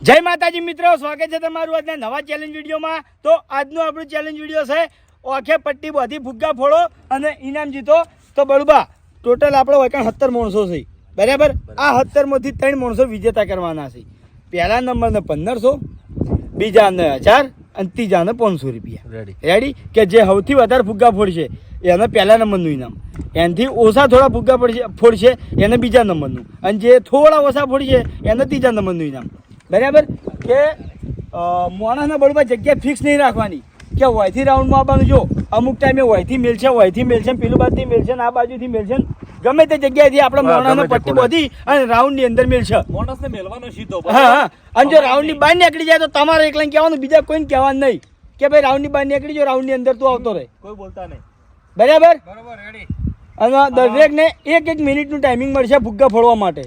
જય માતાજી મિત્રો, સ્વાગત છે તમારું આજના નવા ચેલેન્જ વિડીયોમાં। તો આજનો આપણું ચેલેન્જ વિડીયો છે ઓખે પટ્ટી બધી ફુગ્ગા ફોડો અને ઇનામ જીતો। તો બળબા ટોટલ આપણો વૈકાણ 70 માણસો છે, બરાબર? આ 70 માંથી 3 માણસો વિજેતા કરવાના છે। પહેલા નંબરને 1500, બીજાને 1000 અને ત્રીજાને 500 રૂપિયા। રેડી? કે જે સૌથી વધારે ફુગ્ગા ફોડશે એને પહેલા નંબરનું ઇનામ, એનાથી ઓછા થોડા ફુગ્ગા ફોડશે એને બીજા નંબરનું, અને જે થોડા ઓછા ફોડશે એને ત્રીજા નંબરનું ઇનામ। બરાબર? કે માણસના બળમાં જગ્યા ફિક્સ નહીં રાખવાની કે વયથી રાઉન્ડમાં આવવાનું। જો અમુક ટાઈમે વયથી મેળશે પેલું બાજુથી મેળશે ને આ બાજુથી મેળશે, ગમે તે જગ્યાએથી આપણે માણસને પટ્ટી બધી અને રાઉન્ડની અંદર મેળશે। માણસને મેળવાનો સીધો। હા, અને જો રાઉન્ડની બહાર નીકળી જાય તો તમારે એકલાને કહેવાનું, બીજા કોઈને કહેવાનું નહીં કે ભાઈ રાઉન્ડની બહાર નીકળી જો, રાઉન્ડની અંદર તું આવતો રહે। કોઈ બોલતા નહીં, બરાબર? બરોબર, રેડી? અને દરેકને 1 મિનિટનું ટાઈમિંગ મળશે ફુગ્ગા ફોડવા માટે।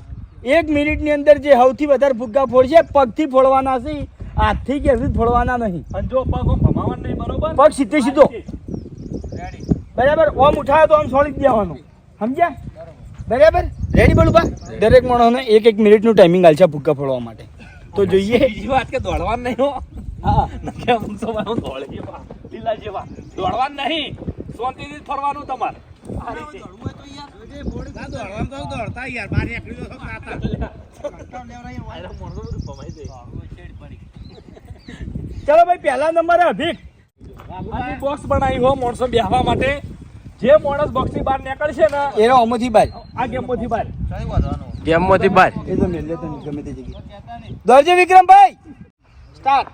1 મિનિટની અંદર જે સૌથી વધારે ફુગ્ગા ફોડશે પગથી ફોડવાના છે, હાથથી કે ફોડવાના નહીં। અને જો પગ ભમાવા નહીં, બરોબર? પગ સીધો રેડી? બરાબર? ઓમ ઉઠાયો તો આમ છોડી જ દેવાનું, સમજ્યા? બરાબર? રેડી બળુબા? દરેક માણસને 1 મિનિટનું ટાઈમિંગ આલશે ફુગ્ગા ફોડવા માટે। તો જોઈએ બીજી વાત કે દોડવાનું નહીં હો। હા, નકે અમુક સમય હું દોડે જેવા લીલા જેવા દોડવાનું નહીં, શાંતિથી ફરવાનું તમારે। આ રીતે ચલો ભાઈ, પહેલા નંબરે અભિક। આની બોક્સ બનાવી હો માણસો બેહવા માટે। જે માણસ બોક્સની બહાર નીકળશે ને એનો અમોથી બાર, આ ગેમમાંથી બહાર, ગેમમાંથી બહાર એ તો મેલે તો ગમે તે જગ્યાએ દરજે વિક્રમભાઈ સ્ટાર્ટ।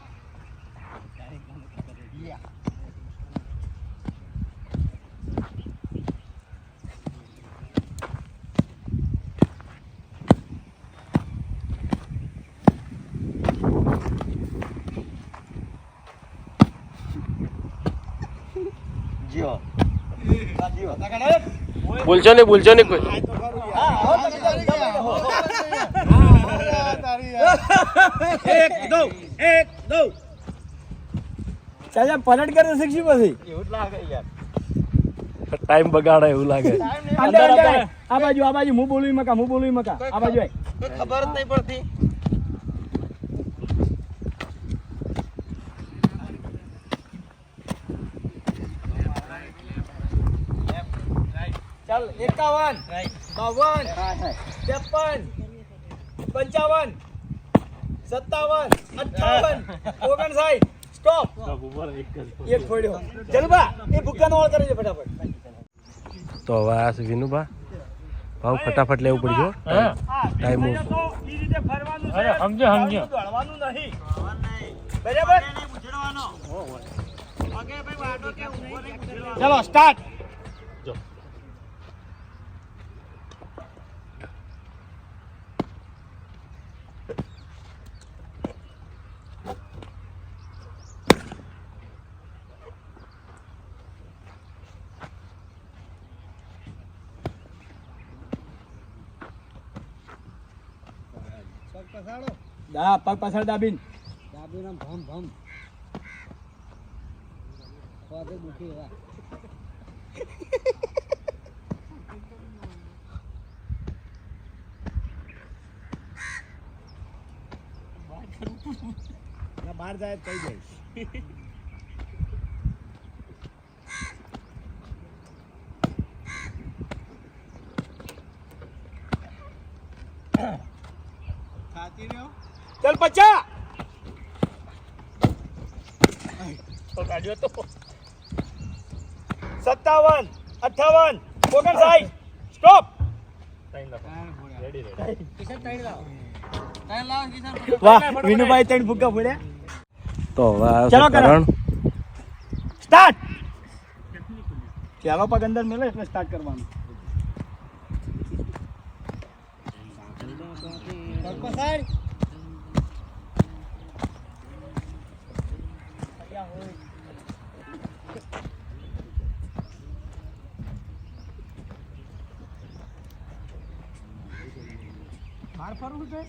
ભૂલશો નહીં કોઈ। ચાલ પલટ કરી શીખી પછી ટાઈમ બગાડે એવું લાગે। અંદર આ બાજુ હું બોલું મકા આ બાજુ ખબર જ નહીં પડતી। ચાલ 51 52 53 55 57 58 59 સ્ટોપ। એક ફોડ્યો જલબા, એ ભૂક્કાનો ઓળ કરી દે ફટાફટ। તો હવે આ છે વિનુભા, ભાવ ફટાફટ લેવું પડશે। ટાઈમ ઈ રીતે ફરવાનું છે, અરે સમજ્યો દોડવાનું નહીં, બરાબર? ચલો સ્ટાર્ટ। દા પગ પાછળ દાબીન આમ ભમ ભમ પગે દુખી એવા। બહાર જાય કઈ જાય चल 50 તો કાઢ્યો તો 57 58 59 સ્ટોપ। વાહ, વિનુભાઈ 3 ફુગ્ગા ફોડ્યા। તો હવે ચલો કરો। કરણ સ્ટાર્ટ। ચાલો પગ અંદર મેલે એટલે સ્ટાર્ટ કરવાનું। બાર ફરવું છે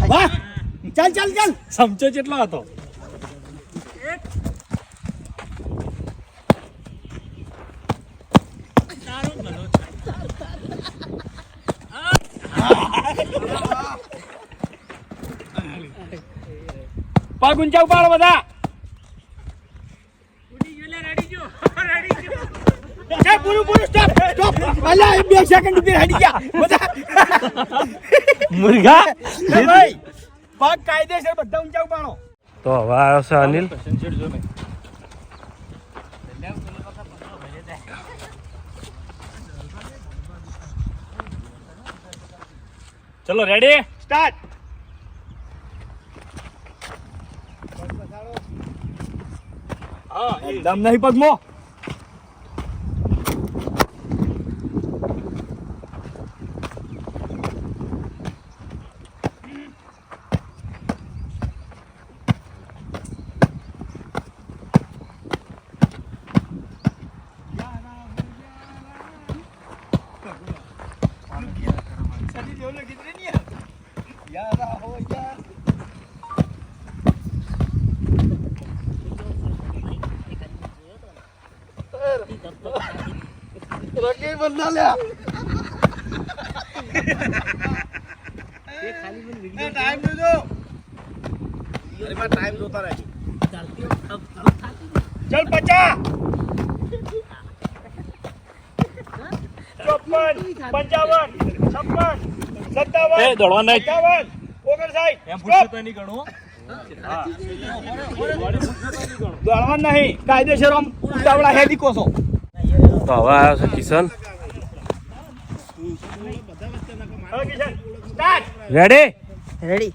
વાહ ચાલ ચાલ ચાલ સમજો કેટલો હતો પગ ઊંચા ઉપાડો બધા પૂરું પૂરું સ્ટોપ સ્ટોપ અલા 2 સેકન્ડ ઉપર હટી ગયા બધા મુર્ગા ભાઈ પગ કાયદેસર બધા ઊંચા ઉપાડો તો હવે આવ્યો છે અનિલ ચલો રેડી સ્ટાર્ટ દમ નહીં પગમો चल 50 54 55 56 એ દોડવા નહીં 57 59 એમ પૂછ્યું તો નહીં ગણું દોડવા નહીં કાયદેસર આમ ઉતાવળા હેડી કોસો તો હવે આવ્યો છે કિશન હવે કિશન સ્ટાર્ટ રેડી રેડી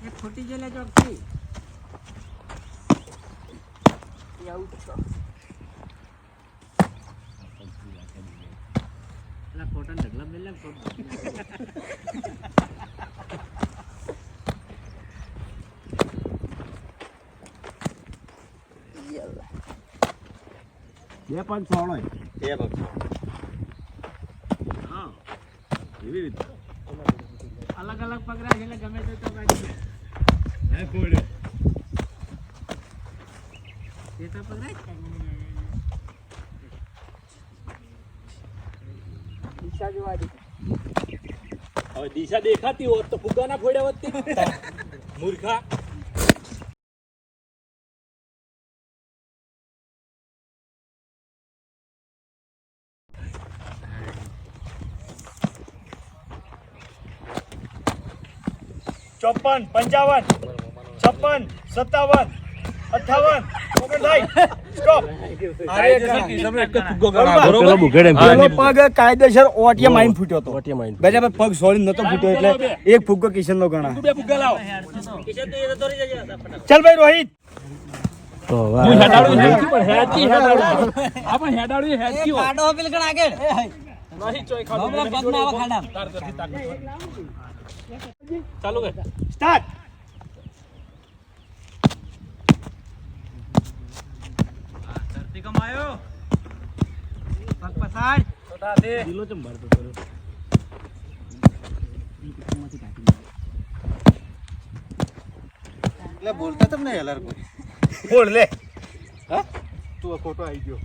એક ખોટી જેલે ચોકથી કોટન ઢગલા મેલે બે પગ સોળો અલગ અલગ પગ રાખે એટલે ગમે તે તો બાકી તે તો પગ રાખ દિશા જોવા દે હવે દિશા દેખાતી હોત તો ફુગ્ગા ના ફોડ્યા હોત તે મૂર્ખા ચોપન 55 56 57 58 59 સ્ટોપ પેલો બુગેડ એમ પેલો પગ કાયદેસર ઓટિયા માઈન ફૂટ્યો હતો ઓટિયા માઈન. બરાબર પગ સોળી નતો ફૂટ્યો એટલે એક ફુગ્ગો કિશન નો ગણા બે ફુગ્ગા લાવો ચાલ ભાઈ રોહિત તો હવે હું આવ્યો છે હેડાડું પણ હેડકી હેડાડું આપણે હેડાડું હેડકી હોય કાડો પેલ કણ આગળ નહીં ચોય ખાડું પગ ના આવા ખાડા તાર કરતી તાકાત ચાલુ કર સ્ટાર્ટ ધરતી કમાયો પગ પસાડ છોટા દે દિલો ચમ મારતો પેલો એટલે બોલતા તમ ને હેલર કોઈ બોલ લે તું ખોટો આવી ગયો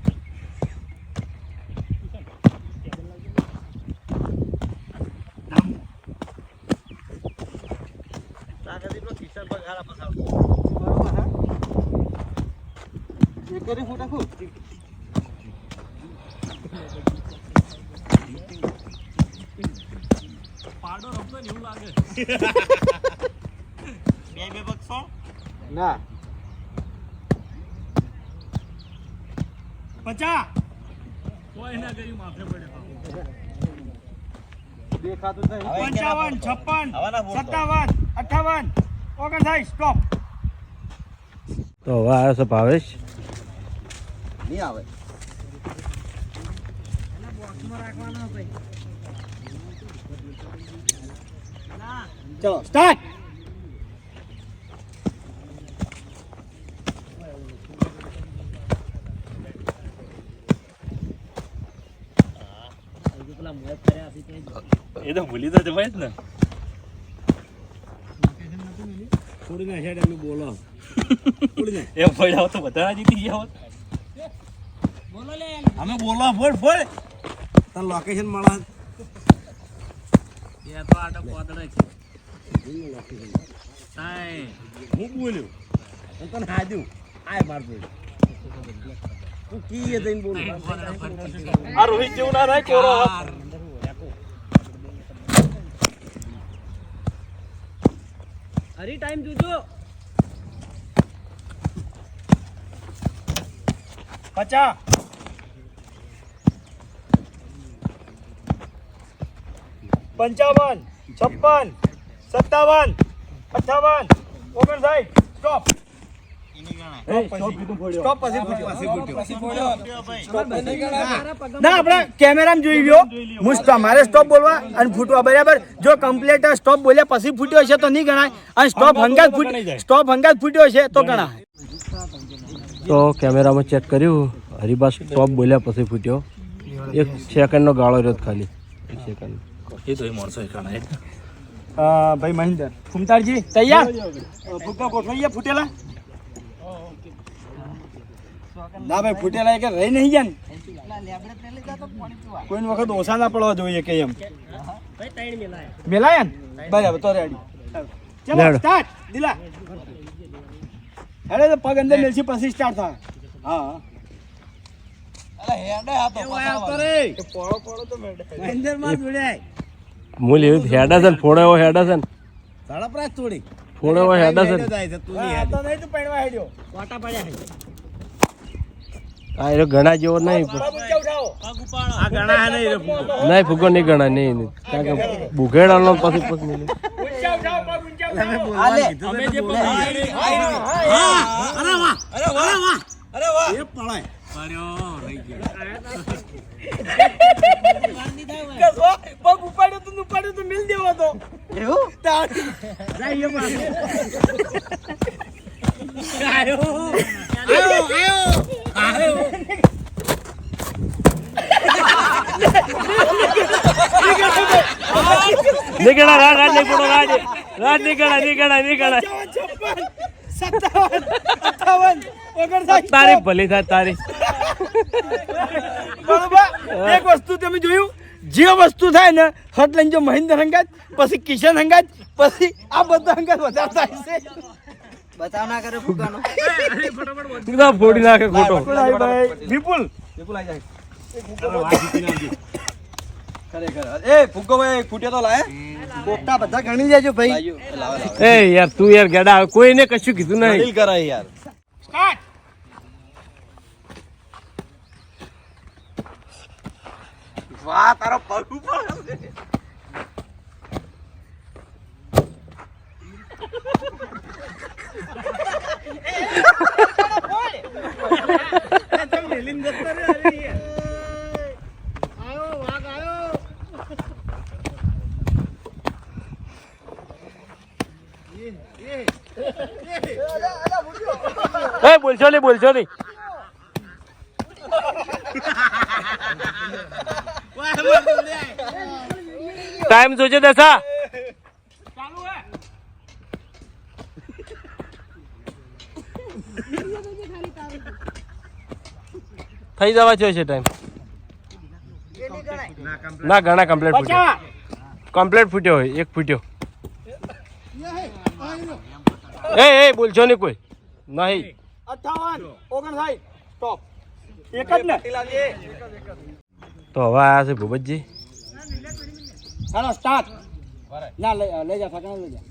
કરી ફોટા ખુદ પાડો રમતો ને એવું લાગે બે બક્ષો ના 50 કોઈ ના કર્યું માથે પડ્યો દેખાતું નહીં 55 56 57 58 59 સ્ટોપ તો હવે આવ્યો છે ભાવેશ નહીં આવે બોક્સમાં રાખવાનો ભાઈ ચલો સ્ટાર્ટ એ તો ભૂલી તો જવાય જ ને એમ પડ્યા તો બધા જીતી ગયા હોત. અમે બોલો ફોડ ફોડ તાર લોકેશન મળે એ તો આટો કોદળે છે. તાય. હું બોલ્યો હું તને હાજુ આય માર બોલ તું કી જઈને બોલ આ રોહિત જેવું ના રહે કોરો હાથ. હરી ટાઈમ જોજો 50 55 56 57 58 59 સ્ટોપ સ્ટોપ પછી ના આપણે કેમેરામાં જોઈ લ્યો હું સ્ટોપ મારે સ્ટોપ બોલવા અને ફૂટવા બરાબર જો કમ્પ્લીટ સ્ટોપ બોલ્યા પછી ફૂટ્યો હશે તો નહીં ગણાય અને સ્ટોપ હંગાત ફૂટ્યો હશે તો ગણાય. તો કેમેરામાં ચેક કર્યું હરિબા સ્ટોપ બોલ્યા પછી ફૂટ્યો 1 સેકન્ડનો ગાળો રહ્યો ખાલી 1 સેકન્ડ. એ તો એ માણસો કણાય. ભાઈ મહેન્દ્ર ફૂમતારજી તૈયાર ફૂટવા ગોઠવાઈએ ફૂટેલા ના ભાઈ ફૂટેલા કે રહી નહીં ગયા ને કોઈ વખત ઓછા ના પડવા જોઈએ કે એમ મેલાયા ને બરાબર તો રેડી ચલો લેડો. સ્ટાર્ટ દિલા હેડે તો પગ અંદર મેલસી પછી સ્ટાર્ટ થાય હા મહેન્દ્ર માં જોડાય મૂલ એવું હેડા છે ને ફોડો એવો હેડા છે ને સાડા પ્રાસ થોડી ફોડો એવો હેડા છે ને જાય છે તું આ તો નહીં તું પૈણવા હેડ્યો કોટા પડ્યા છે આ એનો ગણા જેવો નહીં પગ ઊંચા ઉઠાવો આ ગણા હે નહીં રે ફૂગો નહીં ફૂગો નહીં ગણા નહીં કારણ કે બુઘેડાનો પછી પગ મિલે. ઊંચા ઉઠાવો પગ ઊંચા ઉઠાવો અમે જે અરે વાહ એ પડાય પગ ઉપાડ્યો તો મિલ દેવો તો એવું નીકળા રાજ નહીં પડો રાજ નીકળા 57 તારી ભલી થાય તારી. બરોબર એક વસ્તુ તમે જોયું જે વસ્તુ થાય ને હટ લઈને જો મહેન્દ્ર હંગાત પછી કિશન હંગાત પછી આ બધા હંગાત વધારે થાય છે બતાવ ના કરે ફૂગાનો સીધા ફોડી નાખે ખોટો. ભાઈ વિપુલ વિપુલ આઈ જાય ખરેખર એ ફુગ્ગો ભાઈ ફૂટ્યો તો લાય કોકતા બધા ગણી લેજો ભાઈ એ યાર તું યાર ગેડા કોઈને કશું કીધું નહીં. નહીં કરાય યાર સ્ટાર્ટ વાહ તારો પગ ઉપર એ બોલશો નહીં ટાઈમ જોજે દસા થઈ જવા છે ટાઈમ ના ઘણા કમ્પ્લીટ ફૂટ્યો હોય 1 ફૂટ્યો. એ બોલશો નહીં કોઈ નહીં 58 59 સ્ટોપ એક જ ને તો હવે આયા છે ભૂપતજી. ચાલો સ્ટાર્ટ ના લઈ જા ફાકણા લઈ જા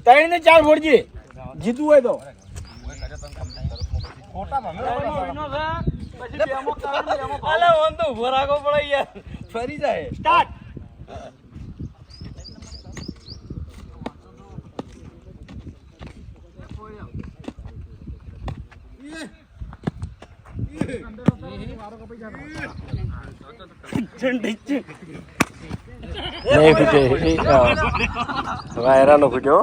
3 ને 4 ફોડજી જીતવું હોય તો ફરી જાય સ્ટાર્ટ નહીં ફૂટે વાયરાનો ફૂટ્યો.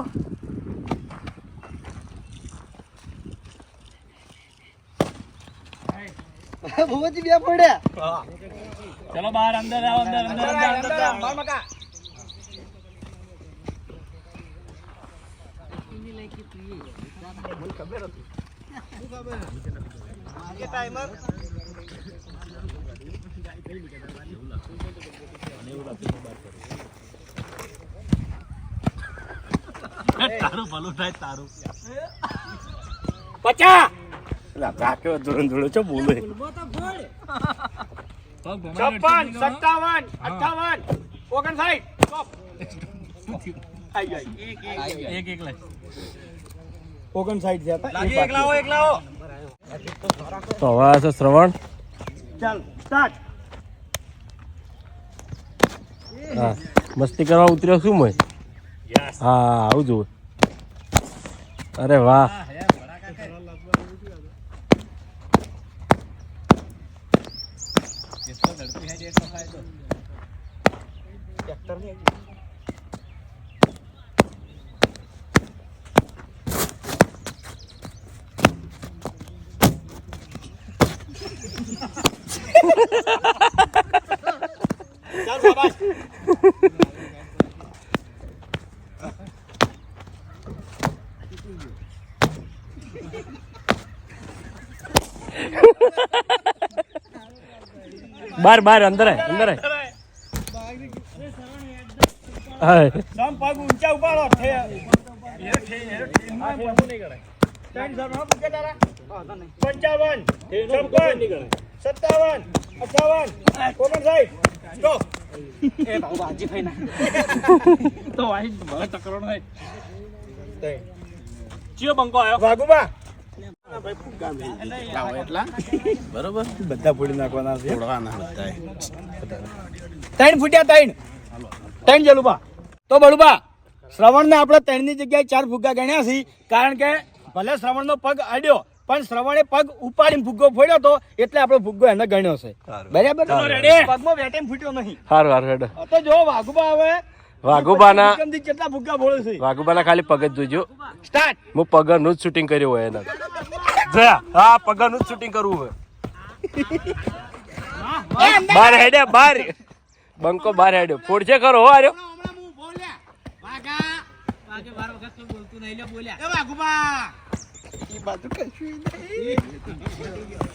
ભૂપતજી બે પડ્યા ચલો બહાર અંદર આવો અંદર અંદર અંદર અંદર તારું ભલું થાય તારું. 50 એટલે કાકે ધોરણ ધોળો છો બોલે 56 57 58 59 સ્ટોપ. એક લઈ. 59 થયા હતા. એક લાવો. તો હવે આ છે શ્રવણ. ચાલ સ્ટાર્ટ. હા મસ્તી કરવા ઉતર્યો શું મેં? હા આવું જોવે. અરે વાહ ચાલ શાબાશ. બાર અંદર આય, અંદર આય. હા સમ પગ ઊંચા ઉપાડો. ત્રણ સમ હો પૂછે તારા. 55 56 57 58 59 સ્ટોપ. તો વાહી ભલે ટકરો નહીં. ચિયો બંકો આવ્યો? વાઘુબા બરોબર. બધા ફોડી નાખવાના છે. તોડવાના હતા. 3 ફૂટ્યા 3 જલુબા. તો બળુબા શ્રવણને આપણે 3 ની જગ્યાએ 4 ફુગ્ગા ગણ્યા છે. કારણ કે ભલે શ્રવણનો પગ અડ્યો પણ શ્રવણે પગ ઉપાડીને ફુગ્ગો ફોડ્યો તો એટલે આપણો ફુગ્ગો એને ગણ્યો છે. બરાબર પગમાં વેટેમ ફૂટ્યો નહીં. સારું હેડ. તો જો વાઘુબા હવે વાઘુબાના કેટલા ફુગ્ગા ફોડે છે. વાઘુબાના ખાલી પગ જ જોજો. સ્ટાર્ટ. હું પગરનું જ શૂટિંગ કર્યું હોય એના. જયા હા પગરનું જ શૂટિંગ કરવું હોય. બાર હેડે બાર બંકો બાર હેડ્યો ફોડશે ખરો હો આર્યો.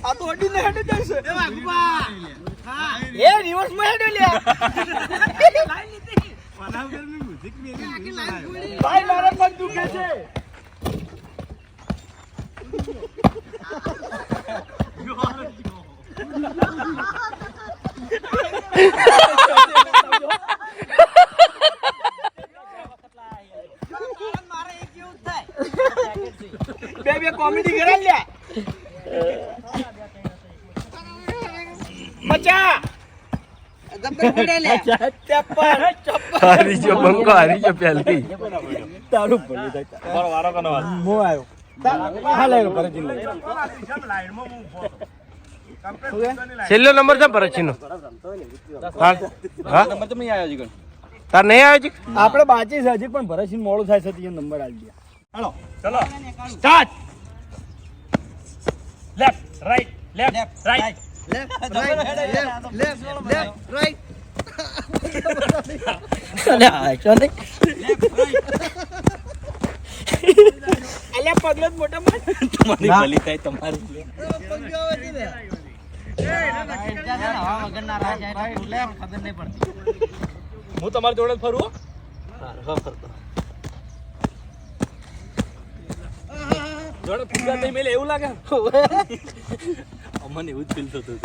આ તો અડીને હેડે જાય છે. એ રિવર્સ માં હેડે લ્યા. ભાઈ મારા પગ દુખે છે. બે કોમેડી કરા લ્યા. 50 હારી ગયો બંકો હારી ગયો પહેલી. તારું ભલું થાય. વારો કનો વાત. મો આવ્યો. હા લઈ લો પરજી લઈ. છેલ્લો નંબર છે પરચીનો. હા નંબર તો નહીં આવ્યો જીગણ. તાર નહીં આવ્યો છે. આપણે બાકી છે હજી પણ ભરતસિંહ મોડું થાય છે તો નંબર આવી ગયા. હાલો ચલો start. Left right left right. અલ્યા પગલો જ મોટા માં. તમારી ભલી થાય તમારી. હું તમારી જોડે જ ફરું હો. જોડે ફુગ્ગા નહીં મેલે એવું લાગે. અમને એવું જ ફીલ થતું હતું.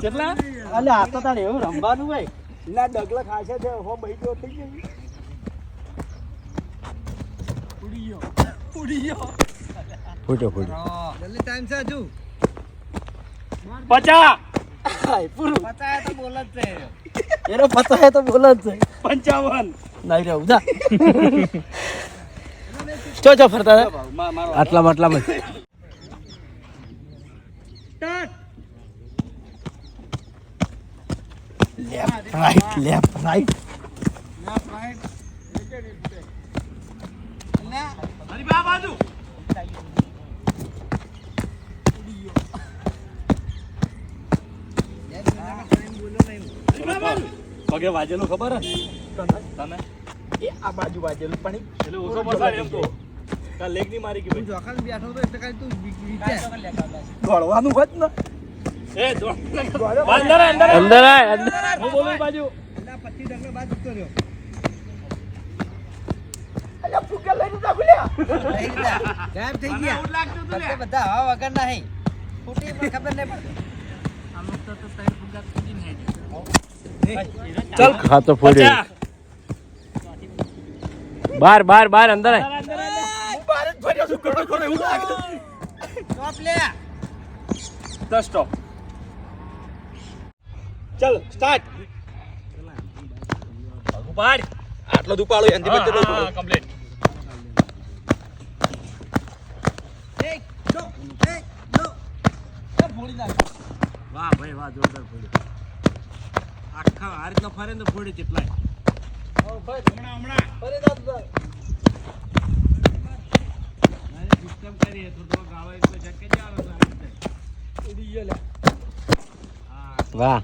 કેટલા? અલ્યા આ તો તારે એવું રમવાનું ભાઈ. ના ડગલા ખાશે છે હો બહી જો થઈ ગઈ. ફૂટ્યો ફૂટ્યો. 50 એનો પતા તો બોલ જ છે 55 નહીં રહું જા ચો ફરતા આટલામાં આટલામાં જ. લેફ્ટ રાઈટ હરી બા બાજુ. પગે વાજેલું ખબર હે તને? એ આ બાજુ વાજેલું પણ એટલે ઓછો પસાડ એમ તો તાર લેગ ની મારી કે ભાઈ જોખાન બેઠો તો એટલે કાંઈ તું દોડવાનું હોત ને એ અંદર અંદર અંદર આય અંદર હું બોલું એ બાજુ 25 ડગલે બાદ ઉતરો રહ્યો અલ્યા ફૂગા લઈને જા ખુલ્યા ગાયબ થઈ ગયા બધે બધા હવા વગર નહીં ફૂટી પણ ખબર નહીં પડતી ચલ ખાતો ફોડ્યો બાર બાર બાર અંદર આય ભારત ફર્યો છું કરો કરો એવું લાગે ટોપ લે સ્ટોપ ચલ સ્ટાર્ટ ઉપાડ આટલો દુપાળો એનથી બચે તો કમ્પ્લીટ એક દો ફોડી નાખ વાહ ભાઈ વાહ જોરદાર ફોડ્યો આખા આ રીતના ફરે ને ફોડી કેટલાય ફરી દાદ સિસ્ટમ કરી તો તો ગાવા એટલે જકે જ આવે ઉડી ગયો લે વાહ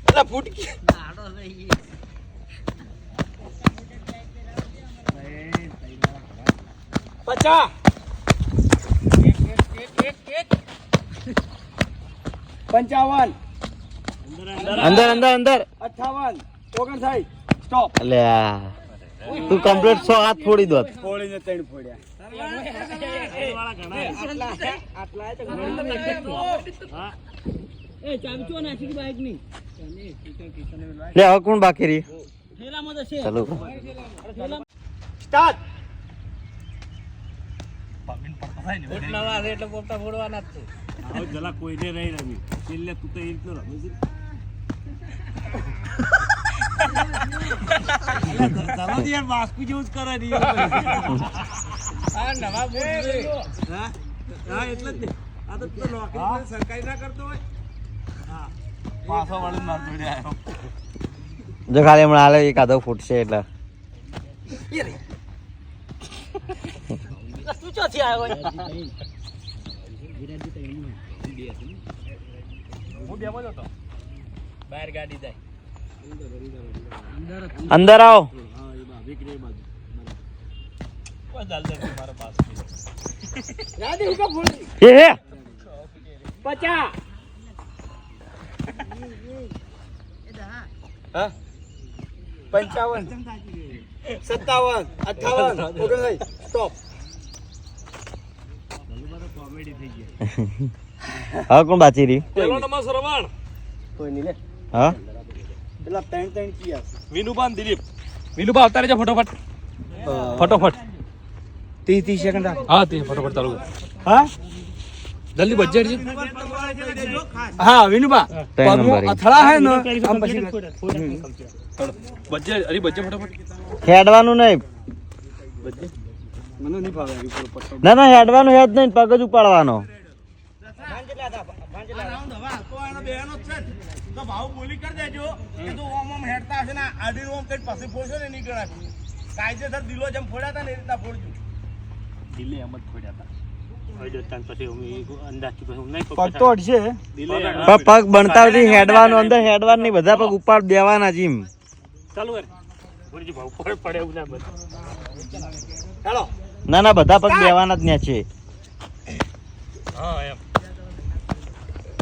અલા ફૂટ આડો રહી પચા પંચાવન અંદર અંદર અંદર 58 59 સ્ટોપ અલ્યા તું કમ્પ્લીટ 100 હાથ ફોડી દોત ફોડીને ત્રણ ફોડ્યા એ ચામચો નાખી બાઈક ની લે હવે કોણ બાકી રહી થેલામાં તો છે ચાલો સ્ટાર્ટ એટલે પોપટા ફોડવાના જ છે જલા કોઈને નહીં રમી છેલ્લે તું તો એ રીતનો રમે છે ચાલો યાર બાસ્કુ જેવું જ કરે ને આ નવા બોલ હા એટલે જ ને આ તો નોકરી સરકારી ના કરતો હોય પાછો વાળું માર જોડે આવ્યો જો ખાલી હમણાં હાલે એક આધો ફૂટશે એટલે તું ચોથી આવ્યો હોય હું બેમાં જ હતો બહાર ગાડી જાય અંદર આવો કોઈ જલ્દી મારો પાસ રાધી હુકા ફોડી હે હે 50 હા 55 57 58 59 સ્ટોપ હવે કોણ બાચી રહી પેલો નંબર શ્રવણ કોઈ નહીં લે હા પેલા ત્રણ કિયા વિનુબાન દિલીપ વિનુબા આવતા રહેજો ફટોફટ ફટોફટ 30 સેકન્ડ હા તે ફટોફટ ચાલુ હા જલ્દી બજેટ છે હા વિનુબા ત્રણ નંબર અથડા હે ને આમ પછી બજેટ અરે બજેટ ફટોફટ હેડવાનું નહીં મને નહીં ફાવે ઉપર પટ્ટો ના ના હેડવાનું હેડ નહીં પગ જ ઉપાડવાનો તો ભાવ બોલી કરી દેજો કે તું ઓમ ઓમ હેડતા હશે ને આડી ઓમ કઈ પાસે ફોડશો ને નહીં ગણાય કાયદેસર દિલો જેમ ફોડ્યા હતા ને એ રીતના ફોડજો દિલે એમ જ ફોડ્યા હતા પગ તો અડશે દિલે પગ બનતા સુધી હેડવાનું અંદર હેડવાનું નહીં બધા પગ ઉપાડ દેવાના જીમ ચાલુ કર બોલજી ભાવ પડે એવું ના બસ ચાલો ના ના બધા પગ દેવાના જ ન્યા છે હા એમ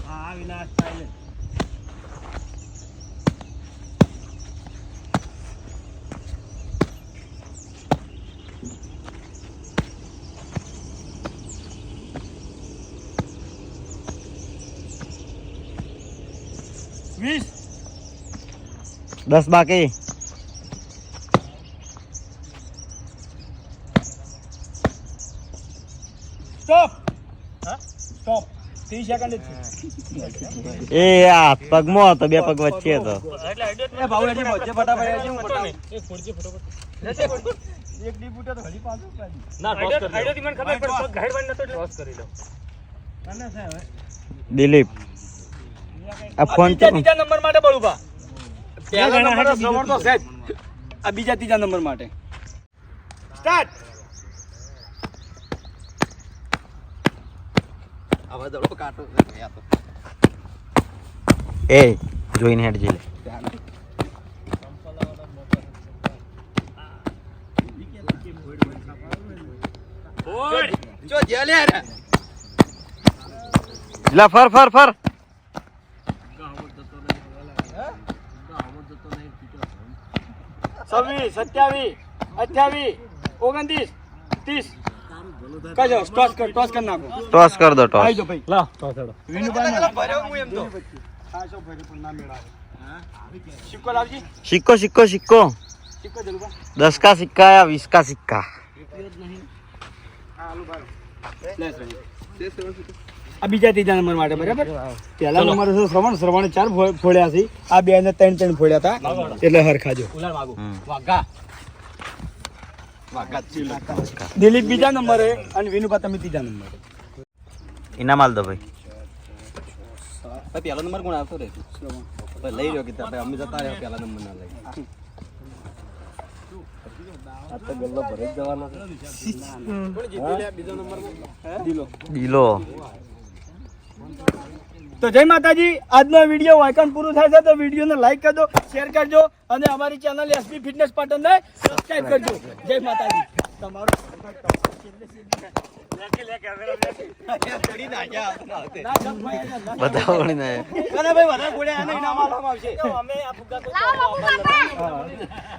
હા વિનાશ સાયલેન્ટ વીસ 10 બાકી સ્ટોપ સ્ટોપ 30 સેકન્ડ જ એ આ પગમાં હતો બે પગ વચ્ચે હતો એ ભાવ એની વચ્ચે ફટાફટ આવી હું બતાવું એક ફોડજી ફટાફટ એક ડી બૂટે તો ઘડી પાછો કાઢી ના આઈડિયા થી મને ખબર પડે પગ ગાઈડ નતો એટલે ટોસ કરી લો કને છે હવે દિલીપ આ ફોન ત્રીજા નંબર માટે બળુબા પહેલા નંબર તો શ્રવણ તો છે જ. આ બીજા ત્રીજા નંબર માટે સ્ટાર્ટ. એ જોઈને હેડ જઈ લે. લા ફર ફર ફર. 26, 27, 28, 29, 30. કજો ટોસ કર નાખો. ટોસ કર દો ટોસ. આવી જાઓ ભાઈ. લાવ તો ચડો. વિનુભાઈ ખાસો ભર્યો પણ ના મેળાવે. સિક્કો લાવજી. સિક્કો સિક્કો સિક્કો. સિક્કો જલુભા. 10 का सिक्का या 20 का सिक्का. આ બીજા ત્રીજા નંબર માટે બરાબર. પહેલા નંબર છે શ્રવણ. શ્રવણે 4 ફોડ્યા છે. આ બે ને 3 ફોડ્યા હતા એટલે હરખાજો. દિલીપ બીજા નંબરે અને વિનુભા તમે ત્રીજા નંબરે. इनाम आल दो भाई. પહેલો નંબર કોણ આવતો રે લઈ રહ્યો કે અમે જતા રહ્યો પહેલા નંબર ના લઈ આ તો ગલ્લો ભરે જ જવાનો છે. दिलो. તો જય માતાજી. આજનો વિડીયો વાયકન પૂરું થાય છે તો વિડીયોને લાઈક કરજો, શેર કરજો અને અમારી ચેનલ એસપી ફિટનેસ પાટણને સબસ્ક્રાઇબ કરજો. જય માતાજી. તમારો बताओ नहीं. ભાઈ વધારે ફોડ્યા એને ઇનામ આપવામાં આવશે. લાવો બાપુ કાકા.